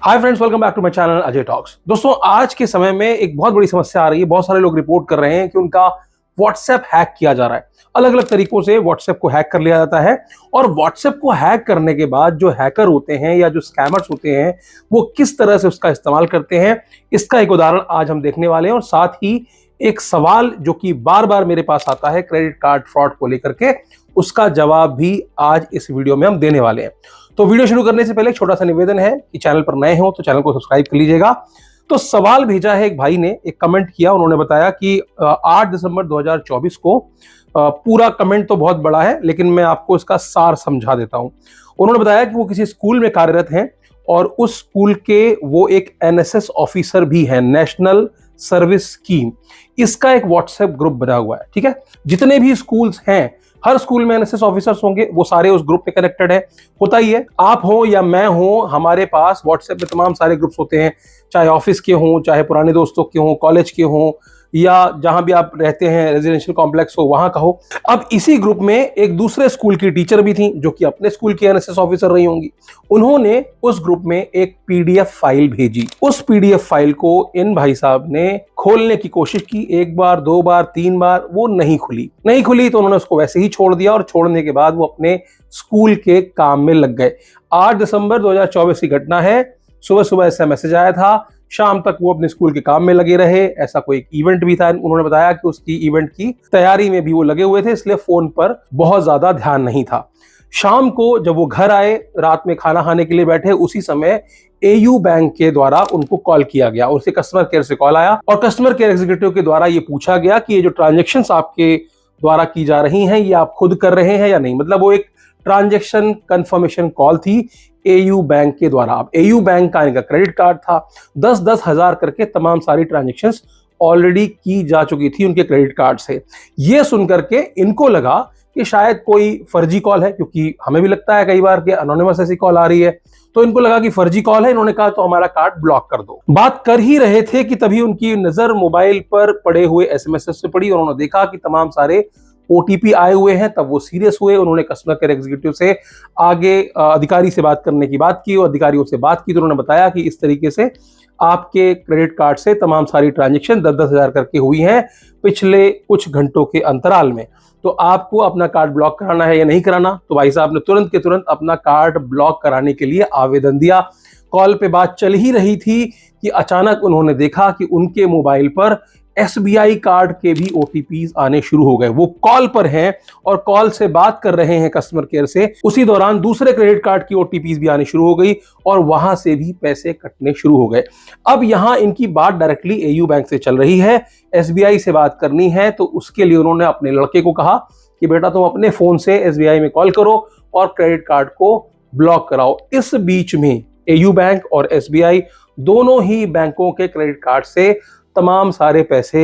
Hi friends, welcome back to my channel Ajay talks. दोस्तों, आज के समय में एक बहुत बड़ी समस्या आ रही है। बहुत सारे लोग रिपोर्ट कर रहे हैं कि उनका व्हाट्सएप हैक किया जा रहा है। अलग अलग तरीकों से व्हाट्सएप को हैक कर लिया जाता है और व्हाट्सएप को हैक करने के बाद जो हैकर होते हैं या जो स्कैमर्स होते हैं वो किस तरह से उसका इस्तेमाल करते हैं, इसका एक उदाहरण आज हम देखने वाले हैं। और साथ ही एक सवाल जो कि बार बार मेरे पास आता है क्रेडिट कार्ड फ्रॉड को लेकर के, उसका जवाब भी आज इस वीडियो में हम देने वाले हैं। तो वीडियो शुरू करने से पहले एक छोटा सा निवेदन है कि चैनल पर नए हो तो चैनल को सब्सक्राइब कर लीजिएगा। तो सवाल भेजा है एक भाई ने, एक कमेंट किया। उन्होंने बताया कि 8 दिसंबर 2024 को, पूरा कमेंट तो बहुत बड़ा है लेकिन मैं आपको इसका सार समझा देता हूं। उन्होंने बताया कि वो किसी स्कूल में कार्यरत हैं और उस स्कूल के वो एक एनएसएस ऑफिसर भी हैं, नेशनल सर्विस स्कीम। इसका एक व्हाट्सएप ग्रुप बना हुआ है। ठीक है, जितने भी स्कूल्स हैं, हर स्कूल में एनएसएस ऑफिसर्स होंगे, वो सारे उस ग्रुप में कनेक्टेड है। होता ही है, आप हो या मैं हो, हमारे पास व्हाट्सएप में तमाम सारे ग्रुप्स होते हैं, चाहे ऑफिस के हों, चाहे पुराने दोस्तों के हों, कॉलेज के हों, या जहां भी आप रहते हैं रेजिडेंशियल कॉम्प्लेक्स हो वहां का हो। अब इसी ग्रुप में एक दूसरे स्कूल की टीचर भी थी जो कि अपने स्कूल की एनएसएस ऑफिसर रही होंगी। उन्होंने उस ग्रुप में एक पीडीएफ फाइल भेजी। उस पीडीएफ फाइल को इन भाई साहब ने खोलने की कोशिश की, एक बार, दो बार, तीन बार, वो नहीं खुली तो उन्होंने उसको वैसे ही छोड़ दिया और छोड़ने के बाद वो अपने स्कूल के काम में लग गए। 8 दिसंबर 2024 की घटना है। सुबह सुबह ऐसा मैसेज आया था, शाम तक वो अपने स्कूल के काम में लगे रहे। ऐसा कोई एक इवेंट भी था, उन्होंने बताया कि उसकी इवेंट की तैयारी में भी वो लगे हुए थे, इसलिए फोन पर बहुत ज्यादा ध्यान नहीं था। शाम को जब वो घर आए, रात में खाना खाने के लिए बैठे, उसी समय एयू बैंक के द्वारा उनको कॉल किया गया। उनसे कस्टमर केयर से कॉल आया और कस्टमर केयर एग्जीक्यूटिव के द्वारा ये पूछा गया कि ये जो ट्रांजेक्शन्स आपके द्वारा की जा रही हैं ये आप खुद कर रहे हैं या नहीं। मतलब वो एक ट्रांजैक्शन कंफर्मेशन कॉल थी एयू बैंक के द्वारा। अब एयू बैंक का इनका क्रेडिट कार्ड था, 10-10 हजार करके तमाम सारी ट्रांजैक्शंस ऑलरेडी की जा चुकी थी उनके क्रेडिट कार्ड से। ये सुनकर के इनको लगा कि शायद कोई फर्जी कॉल है, क्योंकि हमें भी लगता है कई बार कि अनोनिमस ऐसी कॉल आ रही है, तो इनको लगा कि फर्जी कॉल है। इन्होंने कहा तो हमारा कार्ड ब्लॉक कर दो। बात कर ही रहे थे कि तभी उनकी नजर मोबाइल पर पड़े हुए एसएमएस से पड़ी और उन्होंने देखा कि तमाम सारे ओटीपी आए हुए हैं। तब वो सीरियस हुए। उन्होंने कस्टमर केयर एग्जीक्यूटिव से आगे अधिकारी से बात करने की बात की और अधिकारियों से बात की तो उन्होंने बताया कि इस तरीके से आपके क्रेडिट कार्ड से तमाम सारी ट्रांजैक्शन 10-10 हजार करके हुई हैं पिछले कुछ घंटों के अंतराल में। तो आपको अपना कार्ड ब्लॉक कराना है या नहीं कराना। तो भाई साहब ने तुरंत के तुरंत अपना कार्ड ब्लॉक कराने के लिए आवेदन दिया। कॉल पे बात चल ही रही थी कि अचानक उन्होंने देखा कि उनके मोबाइल पर एसबीआई कार्ड के भी ओटीपीज आने शुरू हो गए। वो कॉल पर हैं और कॉल से बात कर रहे हैं कस्टमर केयर से, उसी दौरान दूसरे क्रेडिट कार्ड की ओटीपीज भी आनी शुरू हो गई और वहां से भी पैसे कटने शुरू हो गए। अब यहां इनकी बात डायरेक्टली एयू बैंक से चल रही है, एसबीआई से बात करनी है। तो उसके लिए उन्होंने अपने लड़के को कहा कि बेटा तुम अपने फोन से एसबीआई में कॉल करो और क्रेडिट कार्ड को ब्लॉक कराओ। इस बीच में एयू बैंक और एसबीआई दोनों ही बैंकों के क्रेडिट कार्ड से तमाम सारे पैसे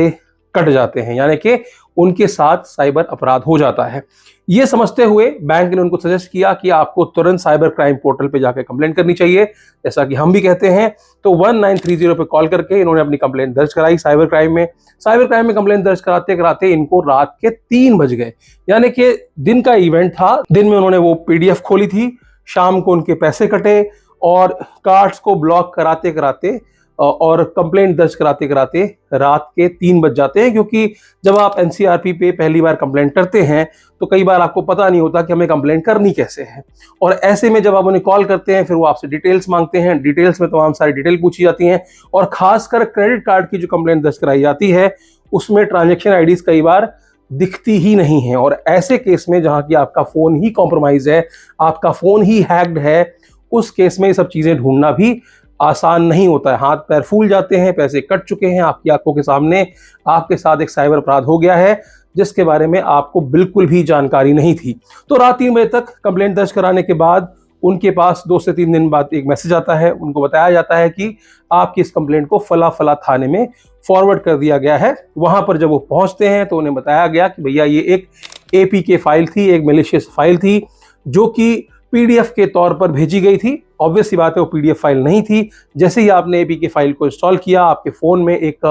कट जाते हैं, यानी कि उनके साथ साइबर अपराध हो जाता है। यह समझते हुए बैंक ने उनको सजेस्ट किया कि आपको तुरंत साइबर क्राइम पोर्टल पे जाकर कंप्लेंट करनी चाहिए, जैसा कि हम भी कहते हैं। तो 1930 पे कॉल करके इन्होंने अपनी कंप्लेंट दर्ज कराई साइबर क्राइम में। साइबर क्राइम में कंप्लेंट दर्ज कराते कराते इनको रात के 3 बज गए, यानी कि दिन का इवेंट था। दिन में उन्होंने वो पीडीएफ खोली थी, शाम को उनके पैसे कटे और कार्ड्स को ब्लॉक कराते कराते और कंप्लेंट दर्ज कराते कराते रात के 3 बज जाते हैं। क्योंकि जब आप एनसीआरपी पे पहली बार कंप्लेंट करते हैं तो कई बार आपको पता नहीं होता कि हमें कंप्लेंट करनी कैसे है, और ऐसे में जब आप उन्हें कॉल करते हैं फिर वो आपसे डिटेल्स मांगते हैं। डिटेल्स में तमाम सारी डिटेल पूछी जाती हैं और खासकर क्रेडिट कार्ड की जो कंप्लेंट दर्ज कराई जाती है उसमें ट्रांजेक्शन आईडीज कई बार दिखती ही नहीं है। और ऐसे केस में जहां की आपका फोन ही कॉम्प्रोमाइज है, आपका फोन ही हैक्ड है, उस केस में ये सब चीजें ढूंढना भी आसान नहीं होता है। हाथ पैर फूल जाते हैं, पैसे कट चुके हैं, आपकी आंखों के सामने आपके साथ एक साइबर अपराध हो गया है जिसके बारे में आपको बिल्कुल भी जानकारी नहीं थी। तो रात 3 बजे तक कंप्लेंट दर्ज कराने के बाद उनके पास 2 से 3 दिन बाद एक मैसेज आता है। उनको बताया जाता है कि आपकी इस कंप्लेंट को फला फला थाने में फॉरवर्ड कर दिया गया है। वहां पर जब वो पहुंचते हैं तो उन्हें बताया गया कि भैया ये एक एपीके फाइल थी, एक मैलिशियस फाइल थी जो कि पीडीएफ के तौर पर भेजी गई थी। ऑब्वियस सी बात है वो पीडीएफ फाइल नहीं थी। जैसे ही आपने एपीके फाइल को इंस्टॉल किया, आपके फोन में एक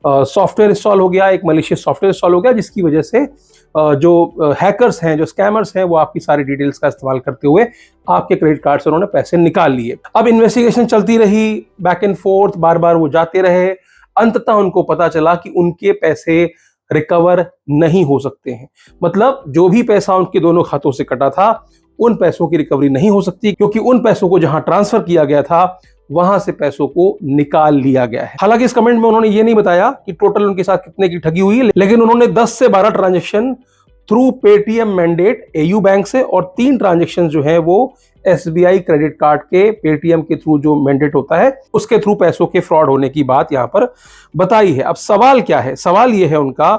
सॉफ्टवेयर इंस्टॉल हो गया, एक मैलिशियस सॉफ्टवेयर इंस्टॉल हो गया, जिसकी वजह से जो हैकर्स हैं, जो स्कैमर्स हैं, वो आपकी सारी डिटेल्स का इस्तेमाल करते हुए आपके क्रेडिट कार्ड से उन्होंने पैसे निकाल लिए। अब इन्वेस्टिगेशन चलती रही, बैक एंड फोर्थ, बार बार वो जाते रहे। अंततः उनको पता चला कि उनके पैसे रिकवर नहीं हो सकते हैं। मतलब जो भी पैसा उनके दोनों खातों से कटा था, उन पैसों की रिकवरी नहीं हो सकती, क्योंकि उन पैसों को जहां ट्रांसफर किया गया था वहां से पैसों को निकाल लिया गया है। हालांकि इस कमेंट में उन्होंने ये नहीं बताया कि टोटल उनके साथ कितने की ठगी हुई है, लेकिन उन्होंने 10 से 12 transaction through Paytm mandate AU bank से और 3 ट्रांजेक्शन जो है वो एसबीआई क्रेडिट कार्ड के पेटीएम के थ्रू जो मैंडेट होता है उसके थ्रू पैसों के फ्रॉड होने की बात यहां पर बताई है। अब सवाल क्या है? सवाल यह है उनका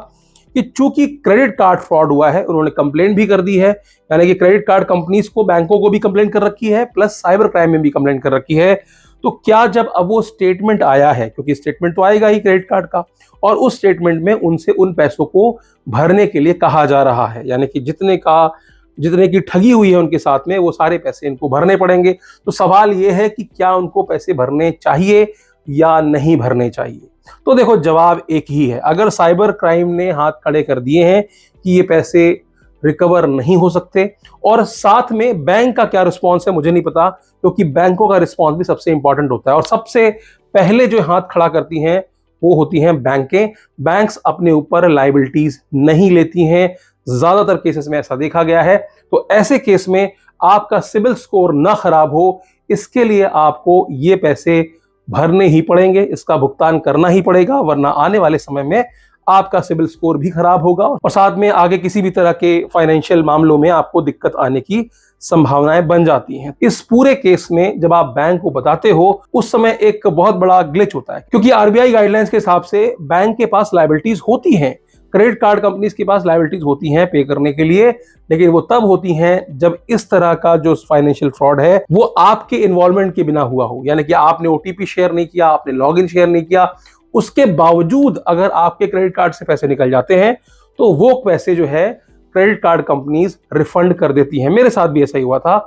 कि चूंकि क्रेडिट कार्ड फ्रॉड हुआ है, उन्होंने कंप्लेंट भी कर दी है, यानी कि क्रेडिट कार्ड कंपनीज को, बैंकों को भी कंप्लेंट कर रखी है, प्लस साइबर क्राइम में भी कंप्लेंट कर रखी है। तो क्या जब अब वो स्टेटमेंट आया है, क्योंकि स्टेटमेंट तो आएगा ही क्रेडिट कार्ड का, और उस स्टेटमेंट में उनसे उन पैसों को भरने के लिए कहा जा रहा है, यानी कि जितने की ठगी हुई है उनके साथ में, वो सारे पैसे इनको भरने पड़ेंगे। तो सवाल ये है कि क्या उनको पैसे भरने चाहिए या नहीं भरने चाहिए? तो देखो, जवाब एक ही है। अगर साइबर क्राइम ने हाथ खड़े कर दिए हैं कि ये पैसे रिकवर नहीं हो सकते, और साथ में बैंक का क्या रिस्पॉन्स है मुझे नहीं पता, क्योंकि बैंकों का रिस्पॉन्स भी सबसे इंपॉर्टेंट होता है, और सबसे पहले जो हाथ खड़ा करती हैं वो होती हैं बैंकें। बैंक्स अपने ऊपर लायबिलिटीज नहीं लेती हैं, ज्यादातर केसेस में ऐसा देखा गया है। तो ऐसे केस में आपका सिबिल स्कोर ना खराब हो, इसके लिए आपको ये पैसे भरने ही पड़ेंगे, इसका भुगतान करना ही पड़ेगा, वरना आने वाले समय में आपका सिबिल स्कोर भी खराब होगा और साथ में आगे किसी भी तरह के फाइनेंशियल मामलों में आपको दिक्कत आने की संभावनाएं बन जाती हैं। इस पूरे केस में जब आप बैंक को बताते हो, उस समय एक बहुत बड़ा ग्लिच होता है, क्योंकि आरबीआई गाइडलाइंस के हिसाब से बैंक के पास लायबिलिटीज होती हैं, क्रेडिट कार्ड कंपनीज के पास लायबिलिटीज होती हैं पे करने के लिए, लेकिन वो तब होती हैं जब इस तरह का जो फाइनेंशियल फ्रॉड है वो आपके इन्वॉल्वमेंट के बिना हुआ हो, यानी कि आपने ओटीपी शेयर नहीं किया, आपने लॉगिन शेयर नहीं किया, उसके बावजूद अगर आपके क्रेडिट कार्ड से पैसे निकल जाते हैं तो वो पैसे जो है क्रेडिट कार्ड कंपनीज रिफंड कर देती हैं। मेरे साथ भी ऐसा ही हुआ था।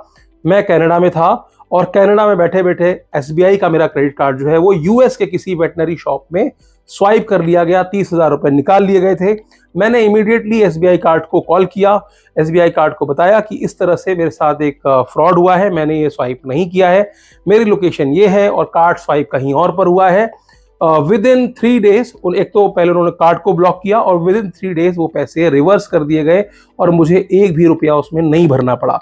मैं कनाडा में था और कनाडा में बैठे बैठे एसबीआई का मेरा क्रेडिट कार्ड जो है वो यूएस के किसी वेटनरी शॉप में स्वाइप कर लिया गया, 30,000 रुपए निकाल लिए गए थे। मैंने इमीडिएटली एसबीआई कार्ड को कॉल किया, एसबीआई कार्ड को बताया कि इस तरह से मेरे साथ एक फ्रॉड हुआ है, मैंने ये स्वाइप नहीं किया है, मेरी लोकेशन ये है और कार्ड स्वाइप कहीं और पर हुआ है। विद इन 3 डेज, एक तो पहले उन्होंने कार्ड को ब्लॉक किया और विद इन 3 डेज वो पैसे रिवर्स कर दिए गए और मुझे एक भी रुपया उसमें नहीं भरना पड़ा।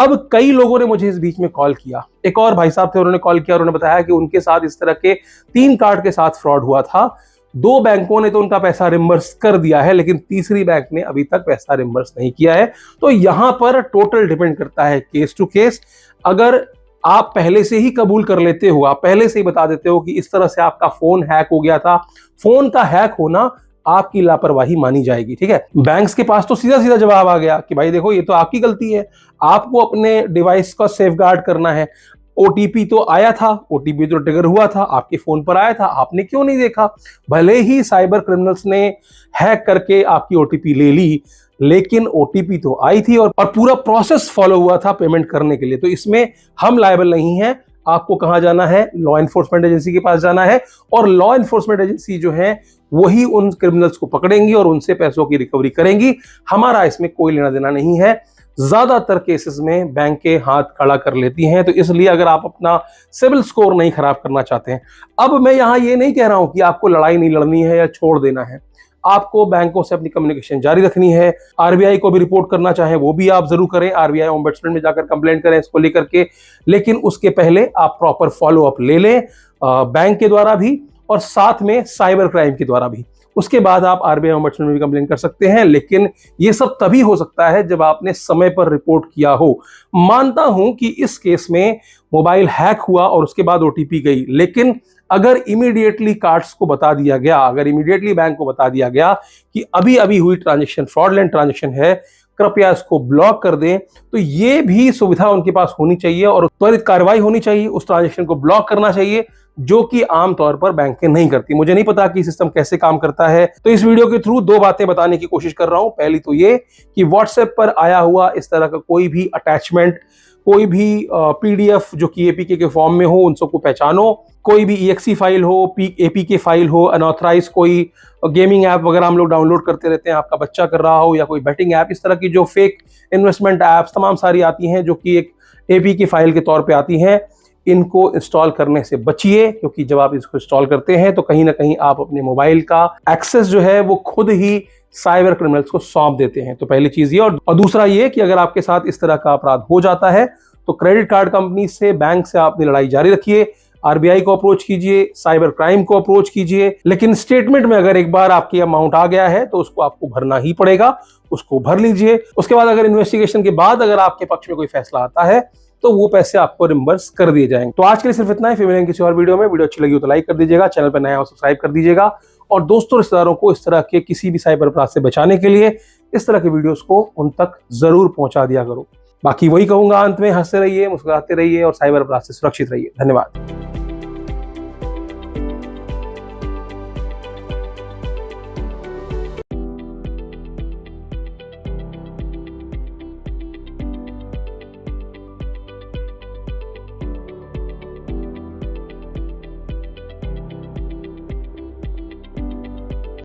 अब कई लोगों ने मुझे इस बीच में कॉल किया, एक और भाई साहब थे, उन्होंने कॉल किया और उन्होंने बताया कि उनके साथ इस तरह के 3 कार्ड के साथ फ्रॉड हुआ था। 2 बैंकों ने तो उनका पैसा रिम्बर्स कर दिया है, लेकिन तीसरी बैंक ने अभी तक पैसा रिम्बर्स नहीं किया है। तो यहां पर टोटल डिपेंड करता है केस टू केस। अगर आप पहले से ही कबूल कर लेते हो, आप पहले से ही बता देते हो कि इस तरह से आपका फोन हैक हो गया था, फोन का हैक होना आपकी लापरवाही मानी जाएगी, ठीक है। बैंक्स के पास तो सीधा सीधा जवाब आ गया कि भाई देखो, ये तो आपकी गलती है, आपको अपने डिवाइस का सेफगार्ड करना है। ओटीपी तो आया था, ओटीपी तो ट्रिगर हुआ था, आपके फोन पर आया था, आपने क्यों नहीं देखा? भले ही साइबर क्रिमिनल्स ने हैक करके आपकी ओटीपी ले ली, लेकिन ओटीपी तो आई थी और पूरा प्रोसेस फॉलो हुआ था पेमेंट करने के लिए। तो इसमें हम लायबल नहीं है। आपको कहां जाना है? लॉ एनफोर्समेंट एजेंसी के पास जाना है, और लॉ एनफोर्समेंट एजेंसी जो है वही उन क्रिमिनल्स को पकड़ेंगी और उनसे पैसों की रिकवरी करेंगी। हमारा इसमें कोई लेना देना नहीं है। ज्यादातर केसेस में बैंकें हाथ खड़ा कर लेती हैं, तो इसलिए अगर आप अपना सिविल स्कोर नहीं खराब करना चाहते हैं, अब मैं यहां ये नहीं कह रहा हूं कि आपको लड़ाई नहीं लड़नी है या छोड़ देना है, आपको बैंकों से अपनी कम्युनिकेशन जारी रखनी है। आरबीआई को भी रिपोर्ट करना चाहें वो भी आप जरूर करें, आरबीआई ओम्बड्समैन में जाकर कंप्लेंट करें इसको लेकर के, लेकिन उसके पहले आप प्रॉपर फॉलो अप ले लें बैंक के द्वारा भी और साथ में साइबर क्राइम के द्वारा भी। उसके बाद आप आरबीआई ओम्बड्समैन में भी कंप्लेंट कर सकते हैं, लेकिन ये सब तभी हो सकता है जब आपने समय पर रिपोर्ट किया हो। मानता हूं कि इस केस में मोबाइल हैक हुआ और उसके बाद ओटीपी गई, लेकिन अगर इमीडिएटली कार्ड्स को बता दिया गया, अगर इमीडिएटली बैंक को बता दिया गया कि अभी अभी हुई ट्रांजैक्शन फ्रॉडलेंट ट्रांजैक्शन है, कृपया इसको ब्लॉक कर दें, तो ये भी सुविधा उनके पास होनी चाहिए और त्वरित कार्रवाई होनी चाहिए, उस ट्रांजैक्शन को ब्लॉक करना चाहिए जो कि आमतौर पर बैंकें नहीं करती। मुझे नहीं पता कि सिस्टम कैसे काम करता है, तो इस वीडियो के थ्रू दो बातें बताने की कोशिश कर रहा हूं। पहली तो ये कि व्हाट्सएप पर आया हुआ इस तरह का कोई भी अटैचमेंट, कोई भी पीडीएफ जो कि एपीके के फॉर्म में हो, उन सबको पहचानो। कोई भी ईएक्सी फाइल हो, एपीके फाइल हो, अनऑथराइज कोई गेमिंग ऐप वगैरह हम लोग डाउनलोड करते रहते हैं, आपका बच्चा कर रहा हो, या कोई बेटिंग ऐप, इस तरह की जो फेक इन्वेस्टमेंट ऐप्स तमाम सारी आती हैं जो कि एक एपीके फाइल के तौर पे आती हैं, इनको इंस्टॉल करने से बचिए, क्योंकि जब आप इसको इंस्टॉल करते हैं तो कहीं ना कहीं आप अपने मोबाइल का एक्सेस जो है वो खुद ही साइबर क्रिमिनल्स को सौंप देते हैं। तो पहली चीज ये, और दूसरा ये कि अगर आपके साथ इस तरह का अपराध हो जाता है तो क्रेडिट कार्ड कंपनी से, बैंक से आपने लड़ाई जारी रखिए, आरबीआई को अप्रोच कीजिए, साइबर क्राइम को अप्रोच कीजिए, लेकिन स्टेटमेंट में अगर एक बार आपकी अमाउंट आ गया है तो उसको आपको भरना ही पड़ेगा, उसको भर लीजिए। उसके बाद अगर इन्वेस्टिगेशन के बाद अगर आपके पक्ष में कोई फैसला आता है तो वो पैसे आपको रिम्बर्स कर दिए जाएंगे। तो आज के लिए सिर्फ इतना ही, फिर मिलेंगे किसी और वीडियो में। वीडियो अच्छी लगी हो तो लाइक कर दीजिएगा, चैनल पर नया हो सब्सक्राइब कर दीजिएगा, और दोस्तों रिश्तेदारों को इस तरह के किसी भी साइबर अपराध से बचाने के लिए इस तरह के वीडियोस को उन तक जरूर पहुंचा दिया करो। बाकी वही कहूंगा अंत में, हंसते रहिए, मुस्कुराते रहिए और साइबर अपराध से सुरक्षित रहिए। धन्यवाद।